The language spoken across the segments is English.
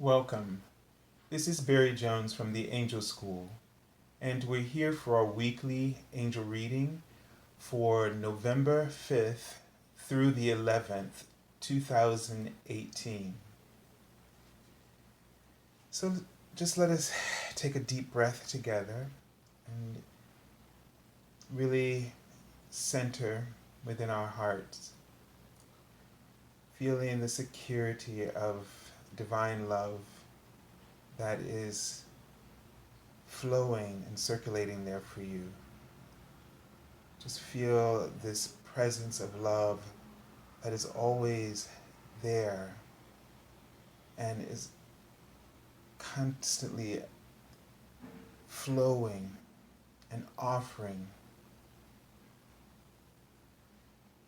Welcome. This is Barry Jones from the Angel School, and we're here for our weekly angel reading for November 5th through the 11th, 2018. So just let us take a deep breath together and really center within our hearts, feeling the security of divine love that is flowing and circulating there for you. Just feel this presence of love that is always there and is constantly flowing and offering.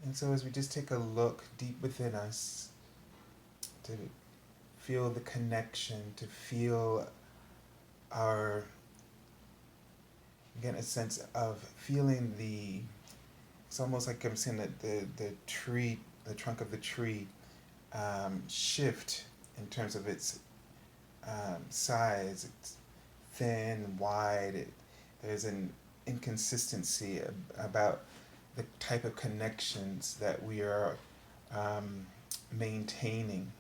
And so as we just take a look deep within us to feel the connection, to feel our, again, a sense of feeling it's almost like I'm seeing the tree, the trunk of the tree shift in terms of its size. It's thin, wide. There's an inconsistency about the type of connections that we are maintaining.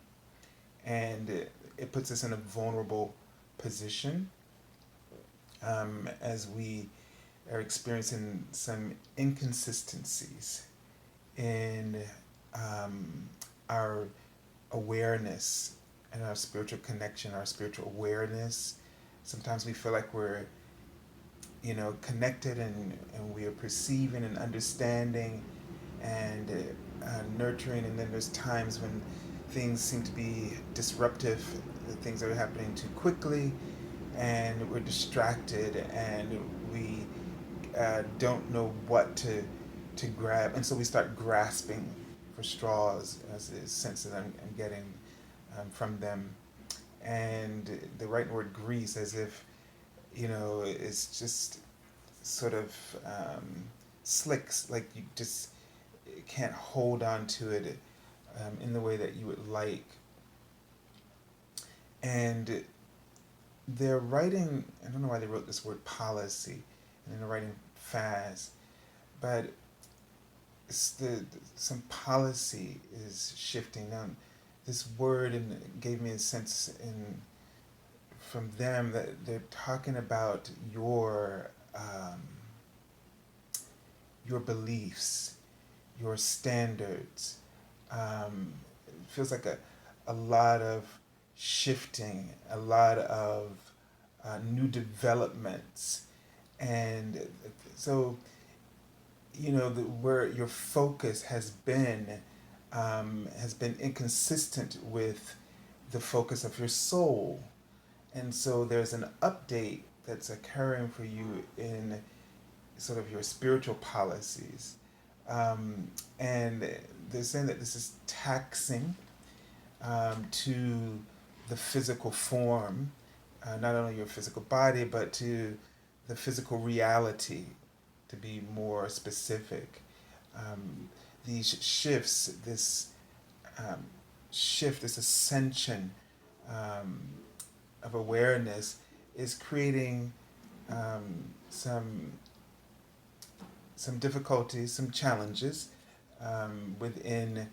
And it puts us in a vulnerable position as we are experiencing some inconsistencies in our awareness and our spiritual connection, our spiritual awareness. Sometimes we feel like we're, connected and we are perceiving and understanding and nurturing, and then there's times when things seem to be disruptive, things are happening too quickly, and we're distracted and we don't know what to grab, and so we start grasping for straws, as the sense that I'm getting from them. And the right word grease, as if it's just sort of slicks, like you just can't hold on to it in the way that you would like. And they're writing, I don't know why they wrote this word policy, and they're writing fast, but some policy is shifting. Now, this word gave me a sense from them that they're talking about your beliefs, your standards. It feels like a lot of shifting, a lot of new developments. And so, where your focus has been inconsistent with the focus of your soul. And so there's an update that's occurring for you in sort of your spiritual policies. And they're saying that this is taxing to the physical form, not only your physical body, but to the physical reality, to be more specific. These shifts, this shift, this ascension of awareness is creating some difficulties, some challenges within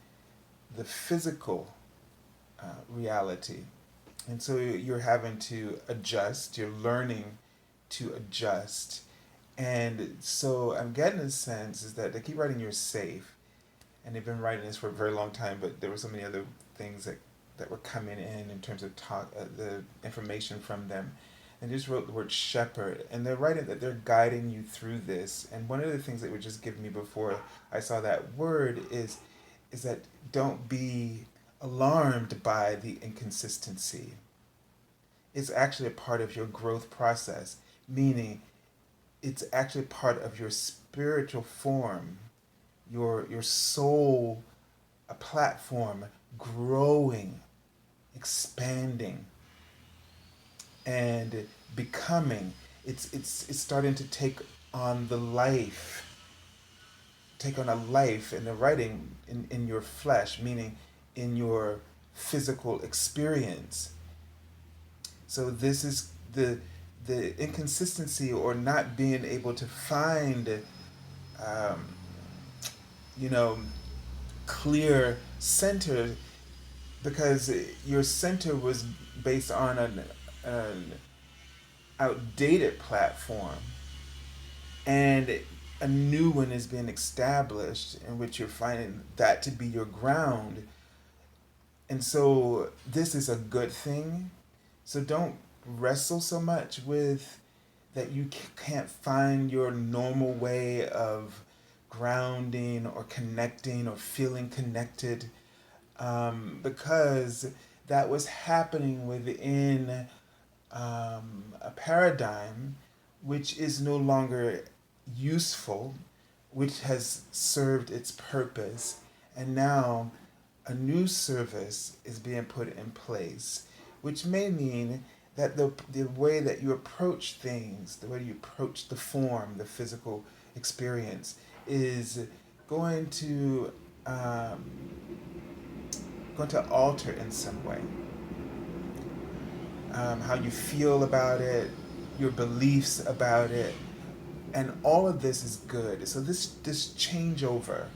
the physical reality. And so you're having to adjust, you're learning to adjust. And so I'm getting a sense is that they keep writing you're safe. And they've been writing this for a very long time, but there were so many other things that were coming in terms of the information from them. And they just wrote the word shepherd. And they're writing that they're guiding you through this. And one of the things that would just give me before I saw that word is that don't be alarmed by the inconsistency. It's actually a part of your growth process, meaning it's actually part of your spiritual form, your soul, a platform growing, expanding, and becoming. It's starting to take on a life in the writing in your flesh, meaning in your physical experience. So this is the inconsistency or not being able to find, um, you know, clear center, because your center was based on an outdated platform, and a new one is being established in which you're finding that to be your ground. And so this is a good thing. So don't wrestle so much with that you can't find your normal way of grounding or connecting or feeling connected, because that was happening within a paradigm which is no longer useful, which has served its purpose, and now a new service is being put in place, which may mean that the way that you approach things, the way you approach the form, the physical experience, is going to um, going to alter in some way. How you feel about it, your beliefs about it, and all of this is good. So this changeover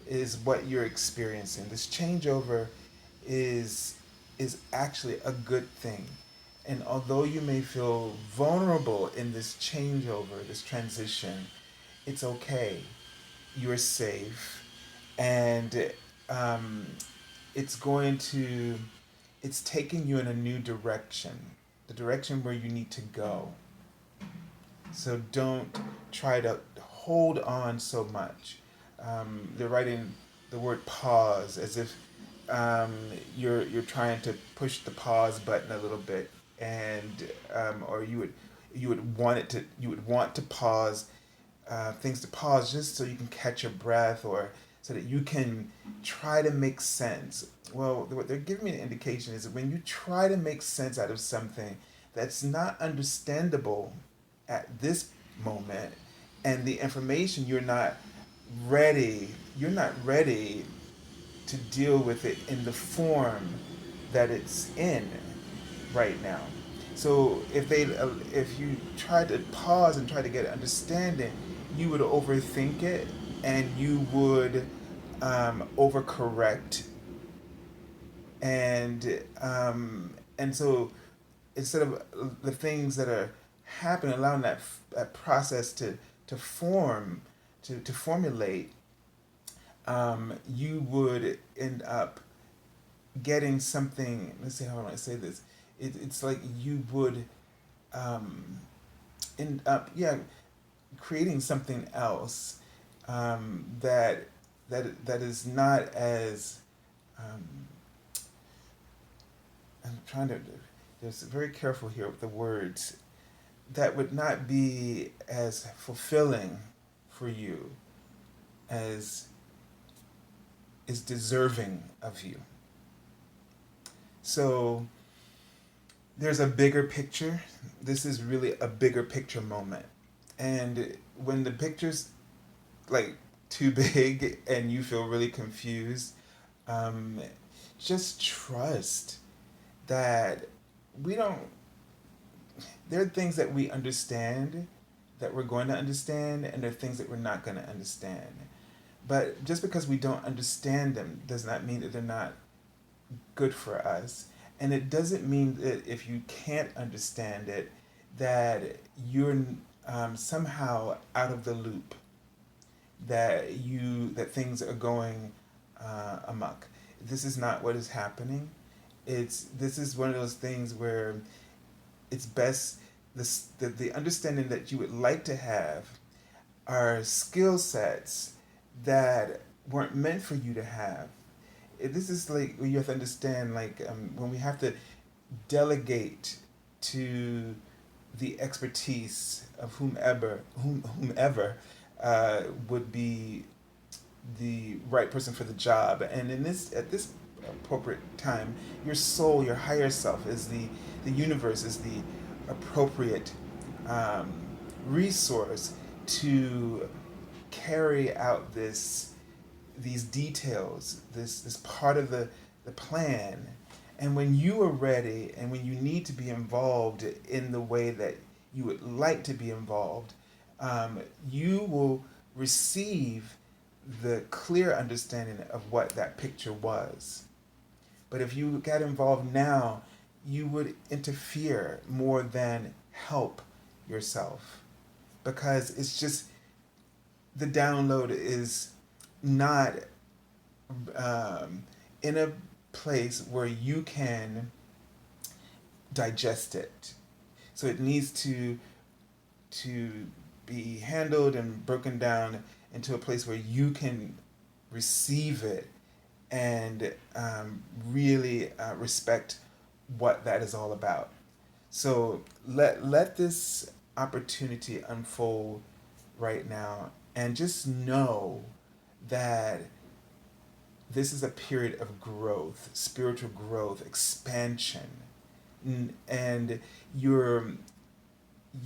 is what you're experiencing. This changeover is is actually a good thing. And although you may feel vulnerable in this changeover, this transition, it's okay. You're safe, and um, it's going to it's taking you in a new direction, the direction where you need to go. So don't try to hold on so much. They're writing the word pause as if you're trying to push the pause button a little bit, and or you would want to pause things to pause just so you can catch your breath, or so that you can try to make sense. Well, what they're giving me an indication is that when you try to make sense out of something that's not understandable at this moment, and the information you're not ready to deal with it in the form that it's in right now. So if you try to pause and try to get understanding, you would overthink it, and you would overcorrect, and so instead of the things that are happening, allowing that process to form, to formulate, you would end up getting something. Let's see how I say this. It's like you would um, end up, yeah, creating something else, that is not as um, I'm trying to just very careful here with the words, that would not be as fulfilling for you as is deserving of you. So there's a bigger picture. This is really a bigger picture moment. And when the picture's like too big and you feel really confused, um, just trust that we don't, there are things that we understand, that we're going to understand, and there are things that we're not going to understand. But just because we don't understand them does not mean that they're not good for us. And it doesn't mean that if you can't understand it, that you're somehow out of the loop, that things are going amok. This is not what is happening. This is one of those things where it's best, the understanding that you would like to have are skill sets that weren't meant for you to have. This is like you have to understand, like when we have to delegate to the expertise of whomever would be the right person for the job. And at this appropriate time, your soul, your higher self, is the universe is the appropriate um, resource to carry out these details, this part of the plan, And when you are ready and when you need to be involved in the way that you would like to be involved, you will receive the clear understanding of what that picture was. But if you got involved now, you would interfere more than help yourself, because it's just the download is not um, in a place where you can digest it. So it needs to be handled and broken down into a place where you can receive it and really respect what that is all about. So let this opportunity unfold right now, and just know that this is a period of growth, spiritual growth, expansion, and you're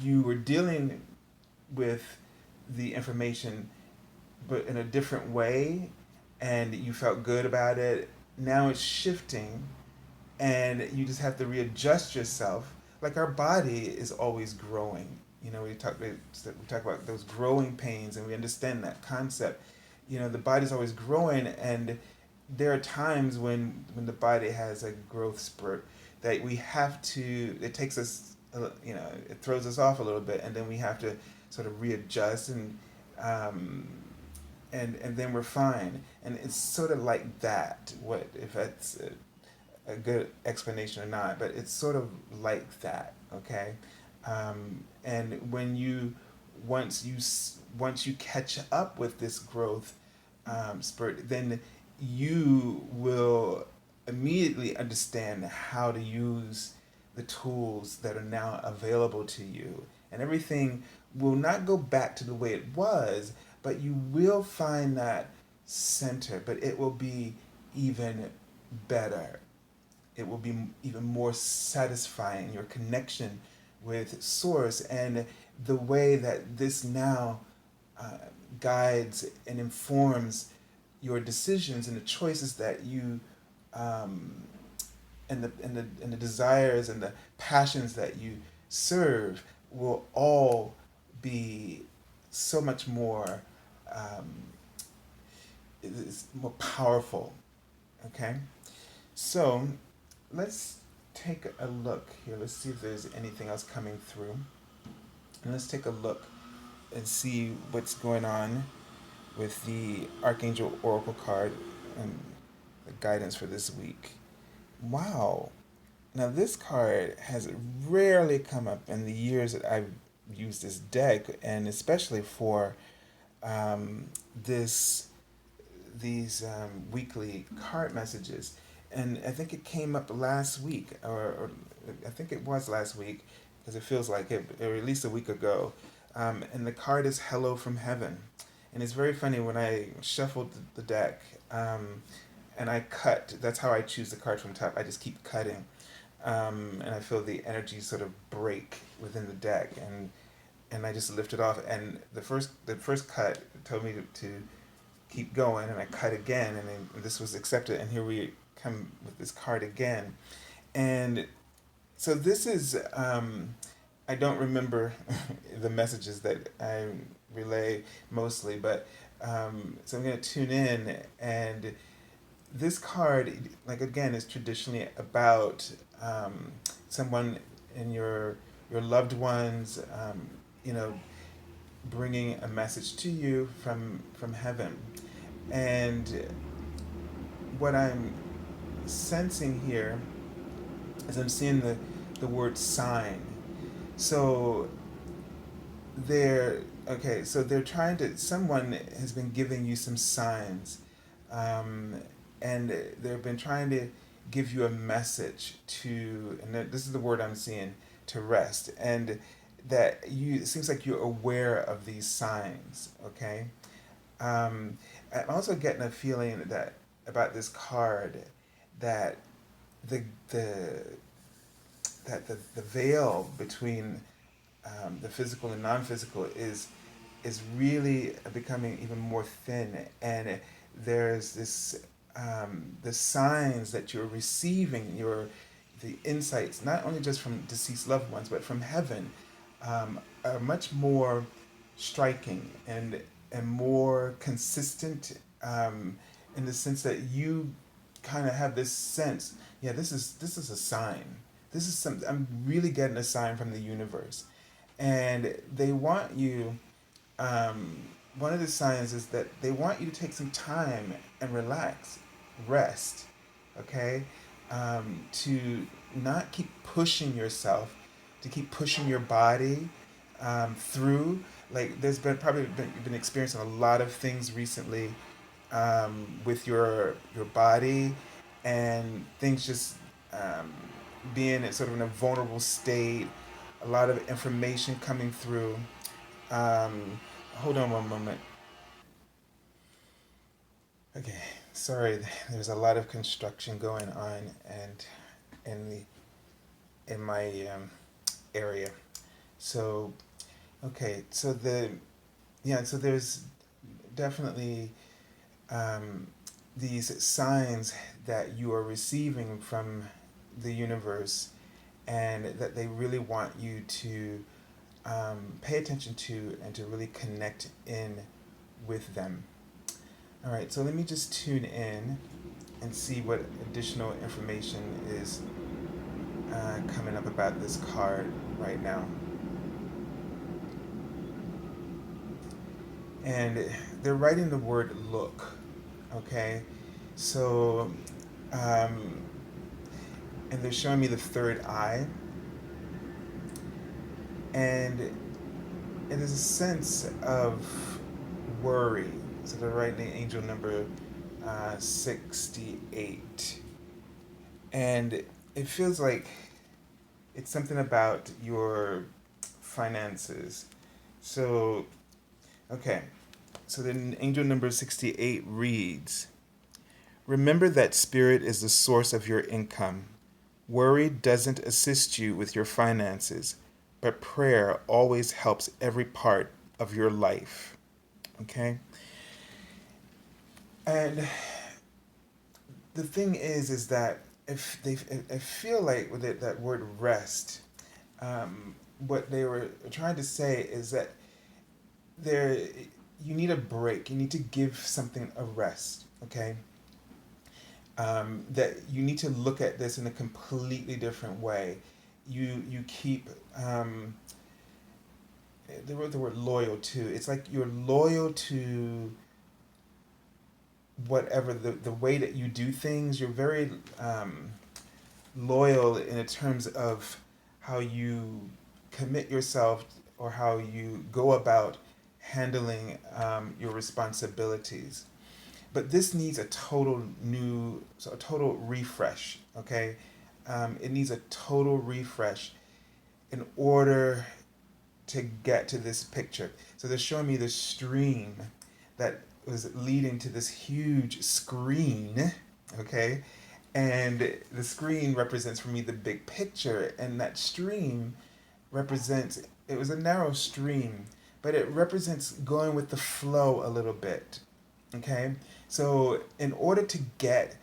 you were dealing with the information but in a different way, and you felt good about it. Now it's shifting, and you just have to readjust yourself. Like our body is always growing. We talk about those growing pains, and we understand that concept. The body's always growing, and there are times when the body has a growth spurt that we have to. It takes us, it throws us off a little bit, and then we have to sort of readjust um, and then we're fine. And it's sort of like that. What if that's a good explanation or not? But it's sort of like that. Okay, and when you once you once you catch up with this growth spurt, then you will immediately understand how to use the tools that are now available to you, and everything will not go back to the way it was, but you will find that center, but it will be even better. It will be even more satisfying, your connection with source, and the way that this now uh, guides and informs your decisions and the choices that you um, and the desires and the passions that you serve will all be so much more um, it's more powerful. Okay, so let's take a look here. Let's see if there's anything else coming through, and let's take a look and see what's going on with the Archangel Oracle card and the guidance for this week. Wow. Now, this card has rarely come up in the years that I've used this deck, and especially for um, this these weekly card messages. And I think it came up last week, or I think it was last week, because it feels like it, or at least a week ago. And the card is Hello from Heaven. And it's very funny when I shuffled the deck and I cut, that's how I choose the card from top. I just keep cutting. And I feel the energy sort of break within the deck. And I just lift it off. And the first cut told me to keep going, and I cut again, and then this was accepted, and here we come with this card again. And so this is I don't remember the messages that I relay mostly, but so I'm going to tune in, and this card, like again, is traditionally about someone in your loved ones, you know, bringing a message to you from heaven. And what I'm sensing here is I'm seeing the word sign. So they're trying to, someone has been giving you some signs, um, and they've been trying to give you a message to, and this is the word I'm seeing, to rest, and that you, it seems like you're aware of these signs. Okay. I'm also getting a feeling that about this card, that the the the veil between the physical and non-physical is really becoming even more thin, and there's this. the signs that you're receiving, the insights, not only just from deceased loved ones, but from heaven, are much more striking and more consistent, in the sense that you kind of have this sense, yeah, this is a sign. This is some I'm really getting a sign from the universe, and they want you. Um, One of the signs is that they want you to take some time and relax, rest, okay? To not keep pushing yourself, to keep pushing your body through. Like there's been experiencing a lot of things recently, with your body, and things just um, being in sort of in a vulnerable state. A lot of information coming through. Um, Hold on one moment. Okay, sorry. There's a lot of construction going on, and in in my area. So okay, so there's definitely um, these signs that you are receiving from the universe, and that they really want you to pay attention to and to really connect in with them. All right, so let me just tune in and see what additional information is coming up about this card right now. And they're writing the word look, okay? So, um, and they're showing me the third eye, and it is a sense of worry. So they're writing the angel number 68. And it feels like it's something about your finances. So, okay. So then angel number 68 reads, remember that spirit is the source of your income. Worry doesn't assist you with your finances, but prayer always helps every part of your life. Okay? And the thing is that if they, I feel like with it, that word rest, what they were trying to say is that there, you need a break. You need to give something a rest. Okay. That you need to look at this in a completely different way. You keep they wrote the word loyal to. It's like you're loyal to whatever the way that you do things. You're very loyal in terms of how you commit yourself or how you go about handling your responsibilities. But this needs a total new, so a total refresh. Okay, it needs a total refresh in order to get to this picture. So they're showing me this stream that was leading to this huge screen. Okay, and the screen represents for me the big picture, and that stream represents, it was a narrow stream, but it represents going with the flow a little bit. Okay, so in order to get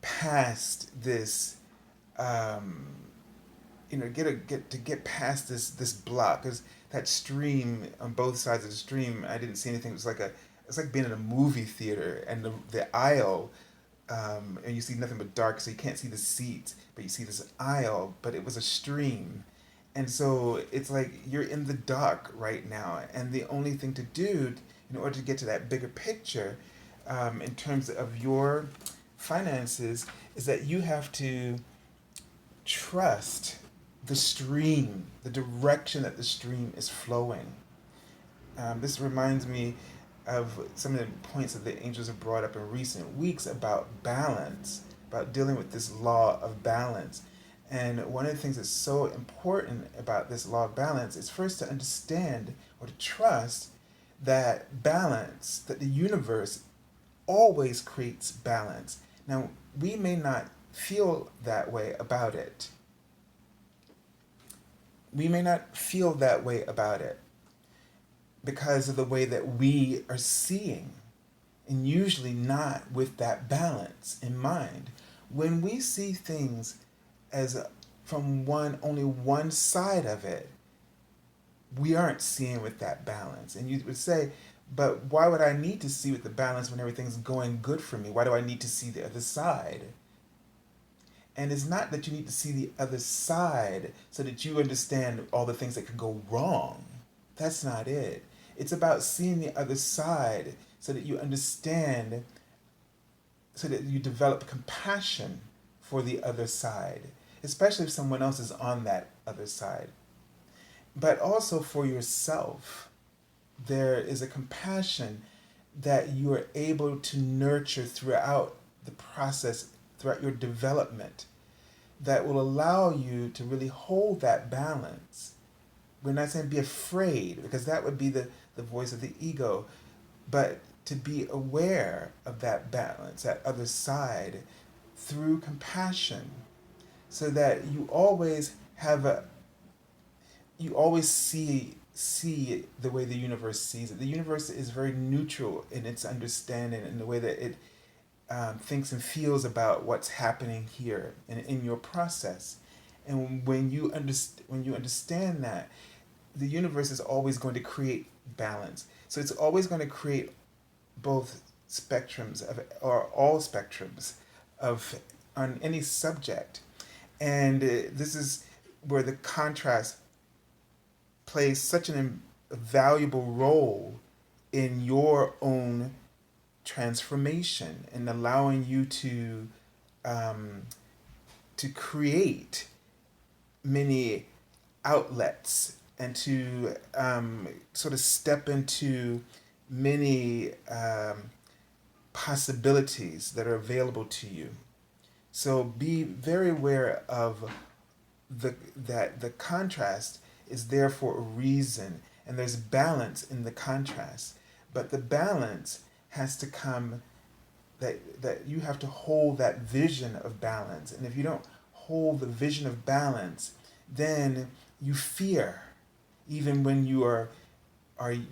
past this, um, get past this block, because that stream on both sides of the stream, I didn't see anything. It was like it's like being in a movie theater, and the aisle, and you see nothing but dark, so you can't see the seats, but you see this aisle, but it was a stream. And so it's like you're in the dark right now, and the only thing to do in order to get to that bigger picture, in terms of your finances, is that you have to trust the stream, the direction that the stream is flowing. This reminds me of some of the points that the angels have brought up in recent weeks about balance, about dealing with this law of balance. And one of the things that's so important about this law of balance is first to understand or to trust that balance, that the universe always creates balance. Now, we may not feel that way about it. We may not feel that way about it because of the way that we are seeing and usually not with that balance in mind. When we see things as from only one side of it, we aren't seeing with that balance. And you would say, but why would I need to see with the balance when everything's going good for me? Why do I need to see the other side? And it's not that you need to see the other side so that you understand all the things that could go wrong. That's not it. It's about seeing the other side so that you understand, so that you develop compassion for the other side, especially if someone else is on that other side. But also for yourself, there is a compassion that you are able to nurture throughout the process, throughout your development, that will allow you to really hold that balance. We're not saying be afraid, because that would be the voice of the ego, but to be aware of that balance, that other side, through compassion, so that you always see it the way the universe sees it. The universe is very neutral in its understanding and the way that it thinks and feels about what's happening here in your process. And when you understand that, the universe is always going to create balance. So it's always going to create both spectrums of, or all spectrums of, on any subject. And this is where the contrast plays such a valuable role in your own transformation and allowing you to create many outlets and to sort of step into many possibilities that are available to you. So be very aware of that the contrast is there for a reason, and there's balance in the contrast. But the balance has to come, that you have to hold that vision of balance. And if you don't hold the vision of balance, then you fear, even when you are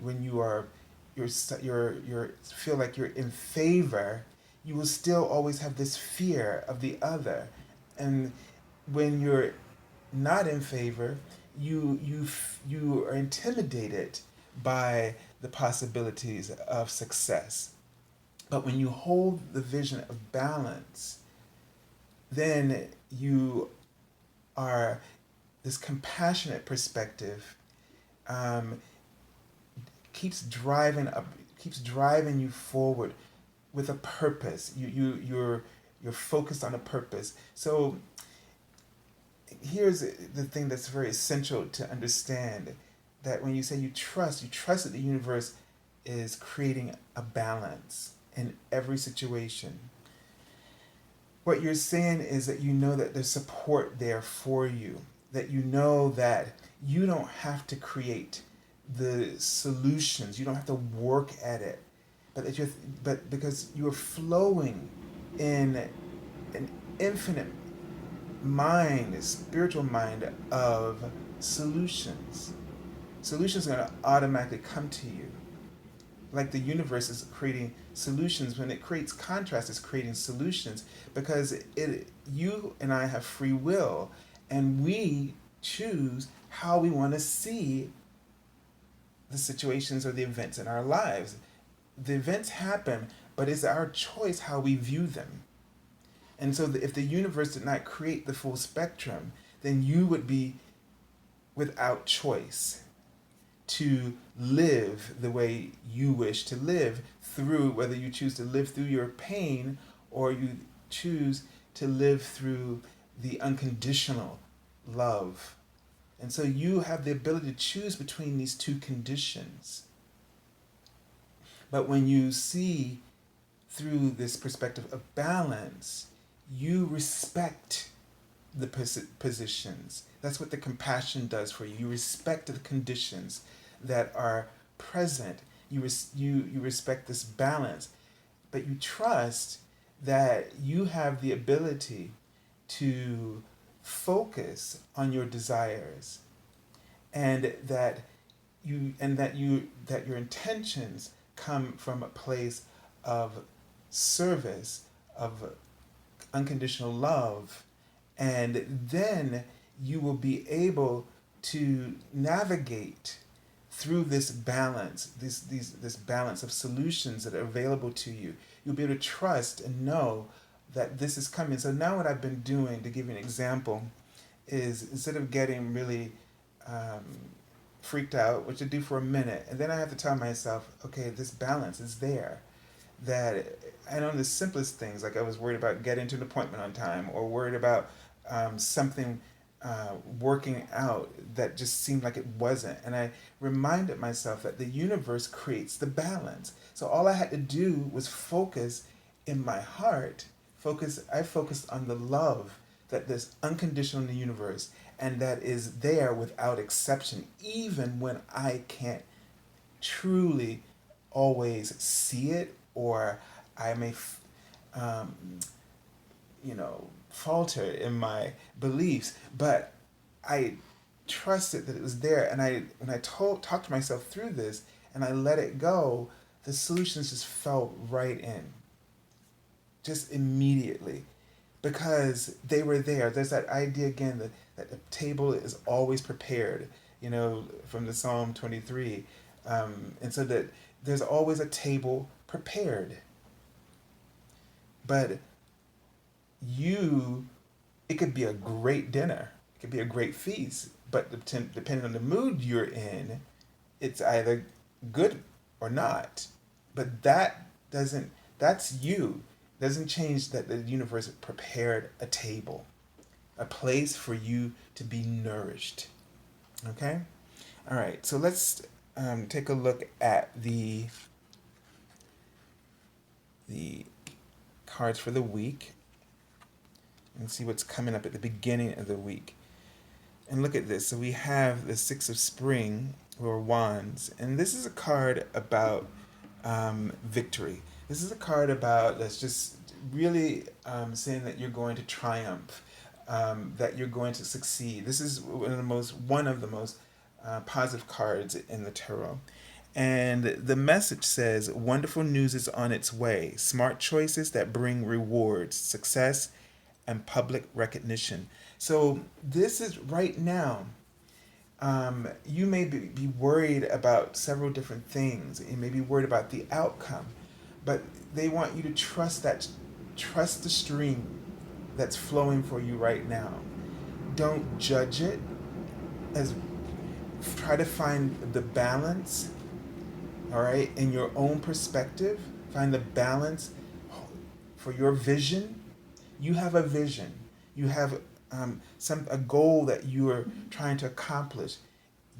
when you are you're feel like you're in favor, you will still always have this fear of the other. And when you're not in favor, you are intimidated by the possibilities of success. But when you hold the vision of balance, then you are, this compassionate perspective um, keeps driving you forward with a purpose. You're focused on a purpose. So here's the thing that's very essential to understand, that when you say you trust that the universe is creating a balance in every situation. What you're saying is that you know that there's support there for you, that you know that you don't have to create the solutions, you don't have to work at it, but because you're flowing in an infinite mind, a spiritual mind of solutions. Solutions are going to automatically come to you. Like the universe is creating solutions. When it creates contrast, it's creating solutions, because you and I have free will, and we choose how we want to see the situations or the events in our lives. The events happen, but it's our choice how we view them. And so if the universe did not create the full spectrum, then you would be without choice to live the way you wish to live, through whether you choose to live through your pain or you choose to live through the unconditional love. And so you have the ability to choose between these two conditions. But when you see through this perspective of balance, you respect the positions. That's what the compassion does for you. You respect the conditions that are present. You respect this balance, but you trust that you have the ability to focus on your desires, and that your intentions come from a place of service, of unconditional love, and then you will be able to navigate through this balance, this balance of solutions that are available to you. You'll be able to trust and know that this is coming. So now what I've been doing, to give you an example, is instead of getting really um, freaked out, which I do for a minute, and then I have to tell myself, okay, this balance is there. That I know the simplest things, like I was worried about getting to an appointment on time, or worried about something working out that just seemed like it wasn't. And I reminded myself that the universe creates the balance. So all I had to do was focus in my heart. I focused on the love that is unconditional in the universe and that is there without exception, even when I can't truly always see it, or I may, um, falter in my beliefs, but I trusted that it was there. And when I talked to myself through this and I let it go, the solutions just fell right in, just immediately, because they were there. There's that idea again that the table is always prepared, from the Psalm 23. And so that there's always a table prepared. But it could be a great dinner, it could be a great feast, but depending on the mood you're in, it's either good or not. But that's you. Doesn't change that the universe prepared a table, a place for you to be nourished. Okay? All right, so let's take a look at the cards for the week and see what's coming up at the beginning of the week. And look at this. So we have the Six of Spring, or Wands, and this is a card about victory. This is a card about that's just really saying that you're going to triumph, that you're going to succeed. This is one of the most positive cards in the tarot. And the message says, wonderful news is on its way. Smart choices that bring rewards, success, and public recognition. So this is right now. You may be worried about several different things. You may be worried about the outcome, but they want you to trust the stream that's flowing for you right now. Don't judge it. Try to find the balance, all right, in your own perspective. Find the balance for your vision. You have a vision. You have a goal that you are trying to accomplish.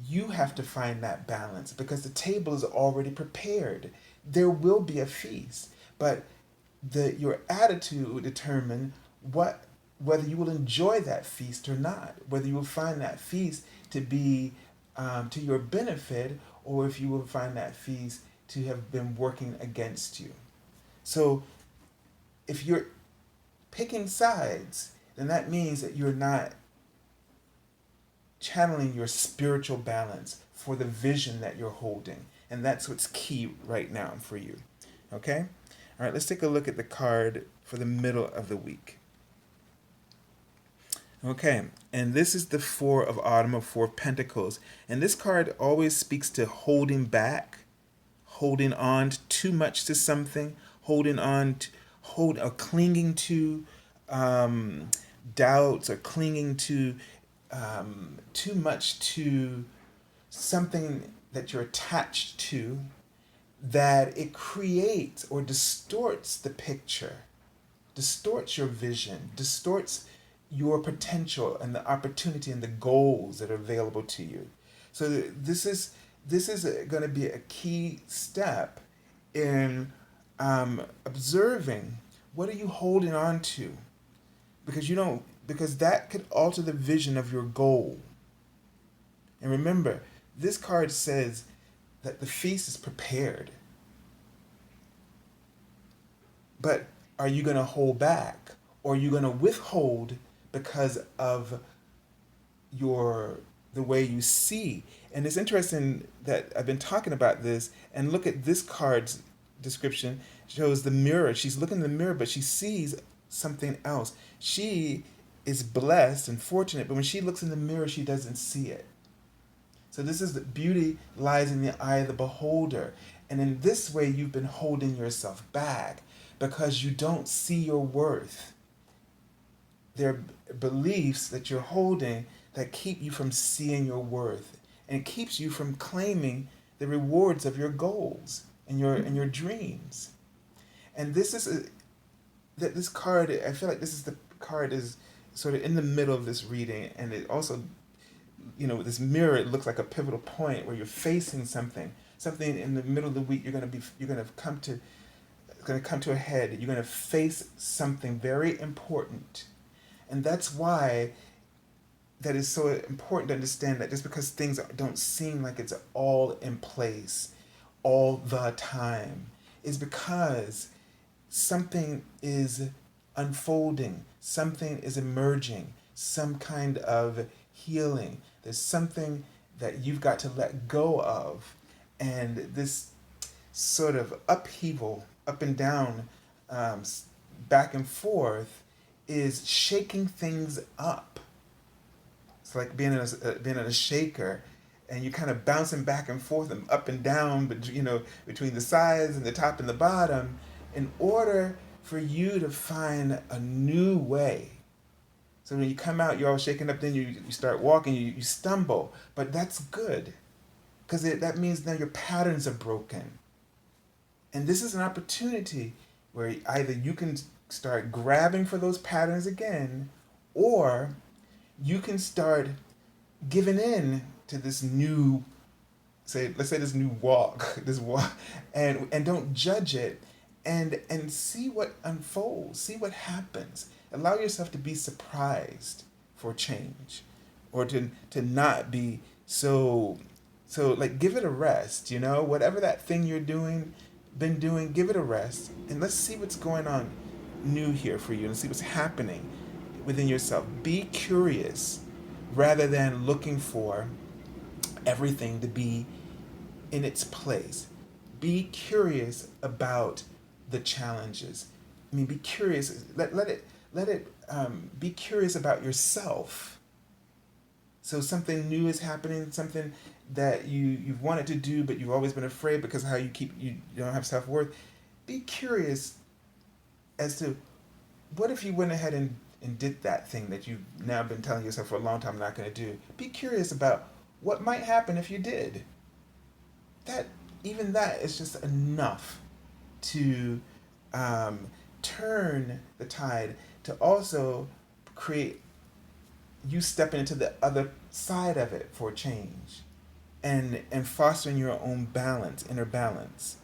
You have to find that balance because the table is already prepared. There will be a feast, but your attitude will determine whether you will enjoy that feast or not. Whether you will find that feast to be to your benefit, or if you will find that feast to have been working against you. So, if you're picking sides, then that means that you're not channeling your spiritual balance for the vision that you're holding. And that's what's key right now for you. Okay? All right, let's take a look at the card for the middle of the week. Okay, and this is the Four of Pentacles. And this card always speaks to holding back, holding on too much to something, clinging to doubts, or clinging to too much to something that you're attached to, that it creates or distorts the picture, distorts your vision, distorts your potential and the opportunity and the goals that are available to you. So this is going to be a key step in observing, what are you holding on to? Because that could alter the vision of your goal. And remember, this card says that the feast is prepared. But are you going to hold back, or are you going to withhold because of the way you see? And it's interesting that I've been talking about this, and look at this card's description. shows the mirror. She's looking in the mirror, but she sees something else. She is blessed and fortunate, but when she looks in the mirror, she doesn't see it. So this is the beauty lies in the eye of the beholder. And in this way, you've been holding yourself back because you don't see your worth. There are beliefs that you're holding that keep you from seeing your worth and keeps you from claiming the rewards of your goals and your dreams. And this is that this card. I feel like this is the card is sort of in the middle of this reading, and it also, this mirror, it looks like a pivotal point where you're facing something in the middle of the week. You're gonna come to it's gonna come to a head. You're gonna face something very important, and that's why that is so important to understand that just because things don't seem like it's all in place all the time is because something is unfolding, something is emerging, some kind of healing. There's something that you've got to let go of. And this sort of upheaval, up and down, back and forth, is shaking things up. It's like being in a shaker, and you're kind of bouncing back and forth and up and down, but between the sides and the top and the bottom, in order for you to find a new way. So when you come out, you're all shaken up. Then you start walking, you stumble, but that's good, because that means now your patterns are broken, and this is an opportunity where either you can start grabbing for those patterns again, or you can start giving in to this new, let's say this new walk, and don't judge it, and see what unfolds, see what happens. Allow yourself to be surprised for change, or to not be so like, give it a rest, whatever that thing you're been doing, give it a rest, and let's see what's going on new here for you, and see what's happening within yourself. Be curious rather than looking for everything to be in its place. Be curious about the challenges. Be curious. Let it be curious about yourself. So something new is happening, something that you've wanted to do, but you've always been afraid because of how you don't have self-worth. Be curious as to, what if you went ahead and did that thing that you've now been telling yourself for a long time I'm not going to do. Be curious about what might happen if you did. Even that is just enough to turn the tide, to also create you stepping into the other side of it for change, and fostering your own balance, inner balance.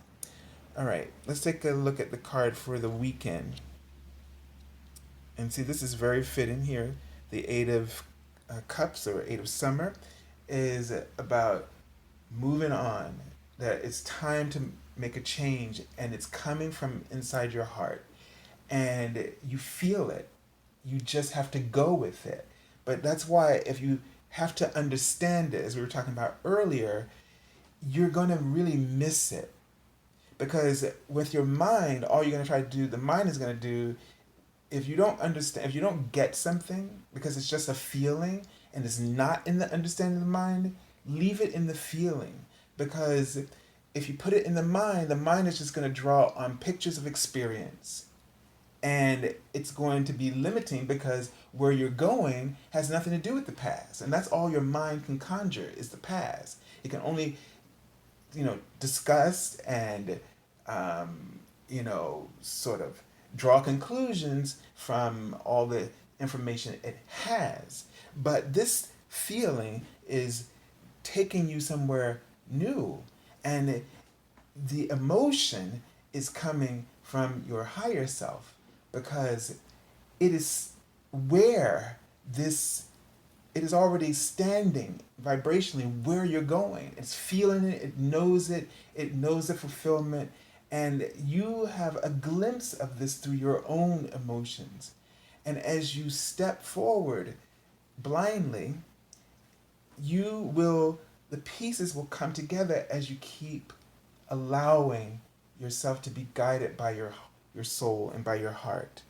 All right, let's take a look at the card for the weekend. And see, this is very fitting here. The Eight of Cups, or Eight of Summer, is about moving on. That it's time to make a change, and it's coming from inside your heart. And you feel it. You just have to go with it. But that's why, if you have to understand it, as we were talking about earlier, you're going to really miss it. Because with your mind, all you're going to try to do, the mind is going to do, if you don't understand, if you don't get something because it's just a feeling and it's not in the understanding of the mind, leave it in the feeling. Because if you put it in the mind is just going to draw on pictures of experience. And it's going to be limiting, because where you're going has nothing to do with the past. And that's all your mind can conjure, is the past. It can only, discuss and, sort of draw conclusions from all the information it has. But this feeling is taking you somewhere new, and the emotion is coming from your higher self, because it is where it is already standing vibrationally where you're going. It's feeling it, it knows the fulfillment, and you have a glimpse of this through your own emotions. And as you step forward blindly, the pieces will come together as you keep allowing yourself to be guided by your soul and by your heart.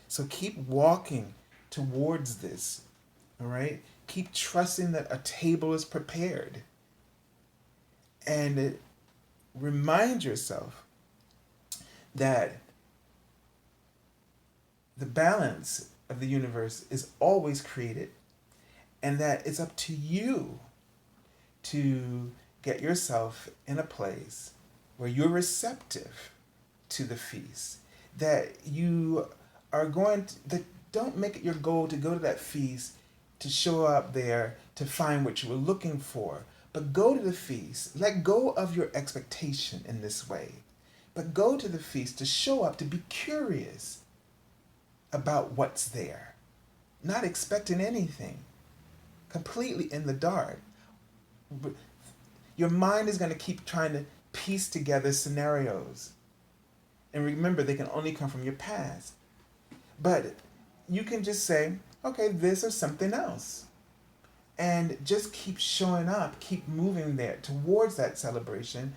So keep walking towards this, all right? Keep trusting that a table is prepared. And remind yourself that the balance of the universe is always created, and that it's up to you to get yourself in a place where you're receptive to the feast. That you are going to, that don't make it your goal to go to that feast to show up there to find what you were looking for. But go to the feast. Let go of your expectation in this way. But go to the feast to show up, to be curious about what's there. Not expecting anything. Completely in the dark. Your mind is going to keep trying to piece together scenarios. And remember, they can only come from your past. But you can just say, okay, this or something else. And just keep showing up, keep moving there towards that celebration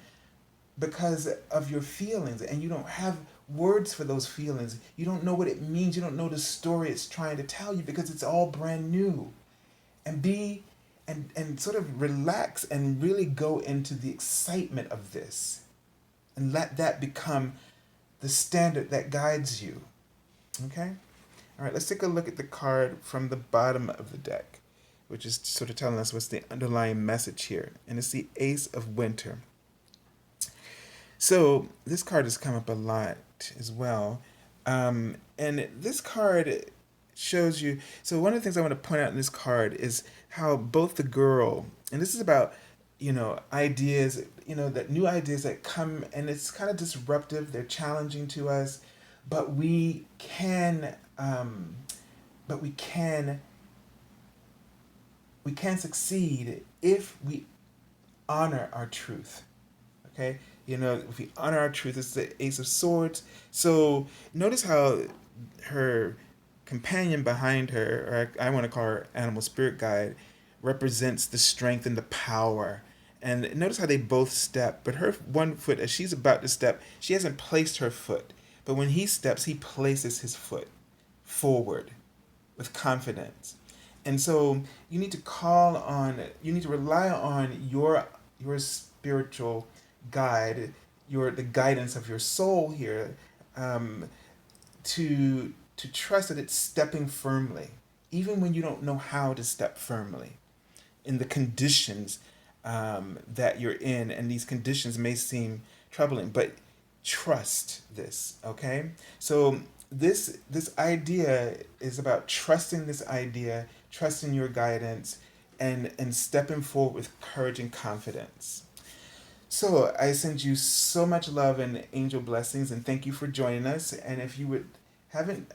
because of your feelings. And you don't have words for those feelings. You don't know what it means. You don't know the story it's trying to tell you because it's all brand new. And be and sort of relax and really go into the excitement of this. And let that become the standard that guides you. Okay? All right, let's take a look at the card from the bottom of the deck, which is sort of telling us what's the underlying message here. And it's the Ace of Winter. So this card has come up a lot as well. And this card shows you. So one of the things I want to point out in this card is how both the girl, and this is about, ideas, that new ideas that come, and it's kind of disruptive. They're challenging to us, but we can, but we can succeed if we honor our truth. Okay, if we honor our truth, it's the Ace of Swords. So notice how her companion behind her, or I want to call her animal spirit guide, represents the strength and the power. And notice how they both step, but her one foot, as she's about to step, she hasn't placed her foot. But when he steps, he places his foot forward with confidence. And so you need you need to rely on your spiritual guide, the guidance of your soul here, to trust that it's stepping firmly, even when you don't know how to step firmly in the conditions that you're in, and these conditions may seem troubling, but trust this. Okay, so this idea is about trusting this idea, trusting your guidance, and stepping forward with courage and confidence. So I send you so much love and angel blessings, and thank you for joining us. And if you haven't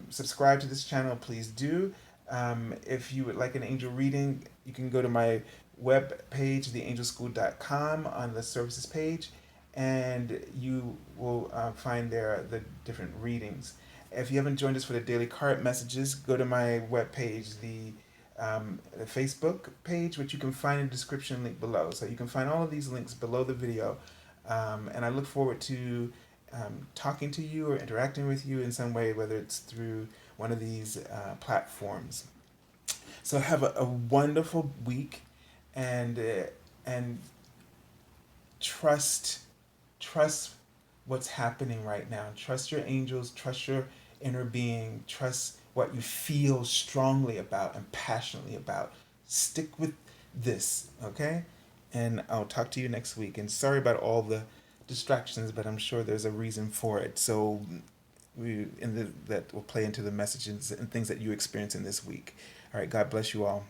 subscribed to this channel, please do. If you would like an angel reading, you can go to my web page, theangelschool.com, on the services page, and you will find there the different readings. If you haven't joined us for the daily card messages, go to my web page, the Facebook page, which you can find in the description link below. So you can find all of these links below the video. And I look forward to talking to you or interacting with you in some way, whether it's through one of these platforms. So have a wonderful week, and trust what's happening right now. Trust your angels, trust your inner being, trust what you feel strongly about and passionately about. Stick with this, okay? And I'll talk to you next week. And sorry about all the distractions, but I'm sure there's a reason for it. So that will play into the messages and things that you experience in this week. All right, God bless you all.